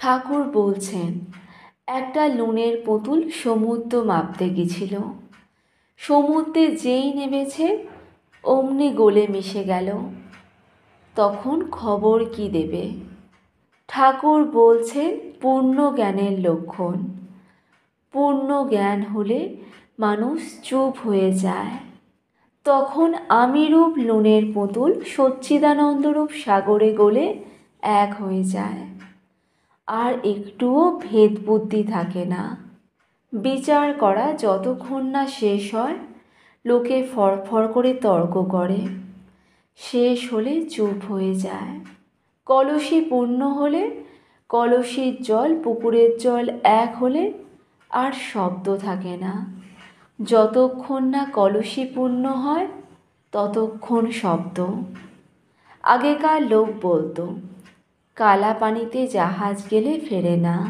ঠাকুর বলছেন, একটা নুনের পুতুল সমুদ্র মাপতে গেছিল। সমুদ্রে যেই নেমেছে অমনি গলে মিশে গেল। তখন খবর কি দেবে? ঠাকুর বলছেন পূর্ণ জ্ঞানের লক্ষণ। পূর্ণ জ্ঞান হলে মানুষ চুপ হয়ে যায়। তখন আমিরূপ নুনের পুতুল সচ্চিদানন্দরূপ সাগরে গলে এক হয়ে যায়। আর একটুও ভেদ বুদ্ধি থাকে না। বিচার করা যতক্ষণ না শেষ হয় লোকে ফরফর করে তর্ক করে, শেষ হলে চুপ হয়ে যায়। কলসি পূর্ণ হলে, কলসির জল পুকুরের জল এক হলে আর শব্দ থাকে না। যতক্ষণ না কলসি পূর্ণ হয় ততক্ষণ শব্দ। আগেকার লোক বলতো, কালা পানিতে জাহাজ গেলে ফেরে না।